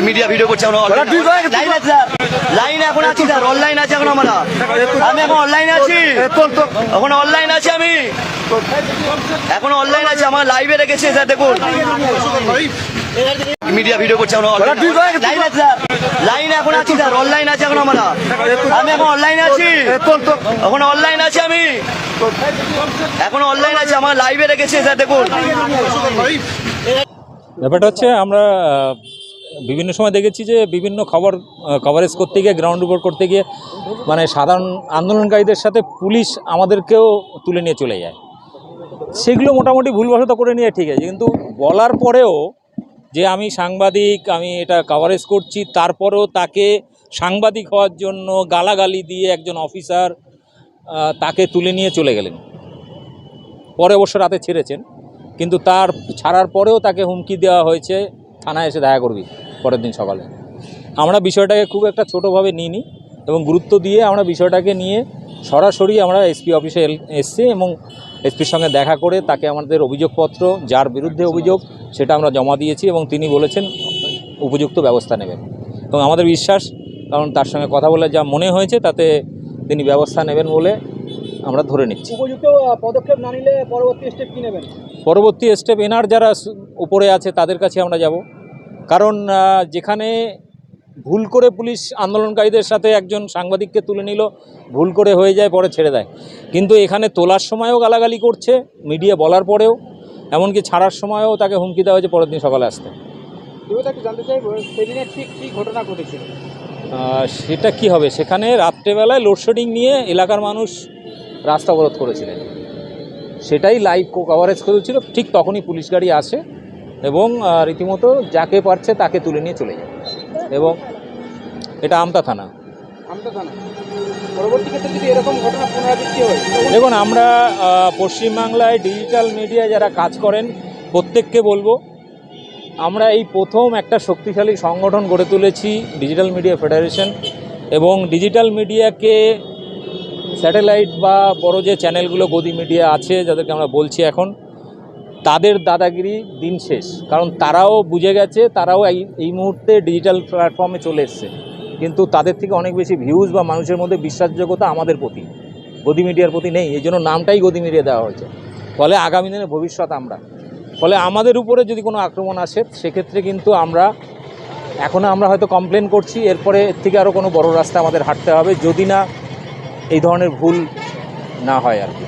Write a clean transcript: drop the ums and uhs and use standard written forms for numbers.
Media video করছে আমরা line এখন আছি স্যার, অনলাইন আছে এখন আমরা, আমি এখন অনলাইনে আছি, এখন অনলাইন আছি, আমি এখন অনলাইন আছি, আমার লাইভে রেখেছে স্যার, দেখুন মিডিয়া ভিডিও করছে আমরা লাইন এখন আছি স্যার, অনলাইন আছে এখন আমরা, আমি এখন অনলাইনে আছি, এখন অনলাইন আছি, আমি এখন অনলাইন আছি, আমার লাইভে রেখেছে স্যার, দেখুন। ব্যাপারটা হচ্ছে আমরা বিভিন্ন সময় দেখেছি যে বিভিন্ন কভারেজ করতে গিয়ে, গ্রাউন্ড রিপোর্ট করতে গিয়ে মানে সাধারণ আন্দোলনকারীদের সাথে পুলিশ আমাদেরকেও তুলে নিয়ে চলে যায়। সেগুলো মোটামুটি ভুলবশত করে নিয়ে ঠিক আছে, কিন্তু বলার পরেও যে আমি সাংবাদিক, আমি এটা কভারেজ করছি, তারপরেও তাকে সাংবাদিক হওয়ার জন্য গালাগালি দিয়ে একজন অফিসার তাকে তুলে নিয়ে চলে গেলেন। পরে অবশ্য রাতে ছেড়েছেন, কিন্তু তার ছাড়ার পরেও তাকে হুমকি দেওয়া হয়েছে থানায় এসে দেখা করবি পরের দিন সকালে। আমরা বিষয়টাকে খুব একটা ছোটোভাবে নিইনি এবং গুরুত্ব দিয়ে আমরা বিষয়টাকে নিয়ে সরাসরি আমরা এসপি অফিসে এসছি এবং এসপির সঙ্গে দেখা করে তাকে আমাদের অভিযোগপত্র, যার বিরুদ্ধে অভিযোগ, সেটা আমরা জমা দিয়েছি এবং তিনি বলেছেন উপযুক্ত ব্যবস্থা নেবেন এবং আমাদের বিশ্বাস, কারণ তার সঙ্গে কথা বলে যা মনে হয়েছে তাতে তিনি ব্যবস্থা নেবেন বলে আমরা ধরে নিচ্ছি। উপযুক্ত পদক্ষেপ না নিলে পরবর্তী স্টেপ কী নেবেন? পরবর্তী স্টেপ এনার যারা উপরে আছে তাদের কাছে আমরা যাব, কারণ যেখানে ভুল করে পুলিশ আন্দোলনকারীদের সাথে একজন সাংবাদিককে তুলে নিল, ভুল করে হয়ে যায়, পরে ছেড়ে দেয়, কিন্তু এখানে তোলার সময়ও গালাগালি করছে মিডিয়া বলার পরেও, এমনকি ছাড়ার সময়ও তাকে হুমকি দেওয়া হয়েছে পরের দিন সকালে আসতে। তাকে জানতে চাইব সেদিনে ঠিক কী ঘটনা ঘটেছিল? সেটা কি হবে, সেখানে রাত্রেবেলায় লোডশেডিং নিয়ে এলাকার মানুষ রাস্তা অবরোধ করেছিলেন, সেটাই লাইভ কভারেজ করেছিল। ঠিক তখনই পুলিশ গাড়ি আসে এবং রীতিমতো যাকে পারছে তাকে তুলে নিয়ে চলে যায়। এবং এটা আমতা থানা। পরবর্তী ক্ষেত্রে যদি এরকম ঘটনা পুনরাবৃত্তি হয়, দেখুন আমরা পশ্চিমবাংলায় ডিজিটাল মিডিয়ায় যারা কাজ করেন প্রত্যেককে বলবো, আমরা এই প্রথম একটা শক্তিশালী সংগঠন গড়ে তুলেছি ডিজিটাল মিডিয়া ফেডারেশন, এবং ডিজিটাল মিডিয়াকে স্যাটেলাইট বা বড় যে চ্যানেলগুলো গদি মিডিয়া আছে যাদেরকে আমরা বলছি এখন, তাদের দাদাগিরি দিন শেষ, কারণ তারাও বুঝে গেছে, তারাও এই মুহূর্তে ডিজিটাল প্ল্যাটফর্মে চলে এসছে, কিন্তু তাদের থেকে অনেক বেশি ভিউজ বা মানুষের মধ্যে বিশ্বাসযোগ্যতা আমাদের প্রতি, গদি মিডিয়ার প্রতি নেই। এই জন্য নামটাই গদি মিডিয়া দেওয়া হয়েছে। ফলে আগামী দিনে ভবিষ্যৎ আমরা, ফলে আমাদের উপরে যদি কোনো আক্রমণ আসে সেক্ষেত্রে কিন্তু আমরা হয়তো কমপ্লেন করছি, এরপরে এর থেকে আরও কোনো বড় রাস্তা আমাদের হাঁটতে হবে, যদি না এই ধরনের ভুল না হয় আর কি।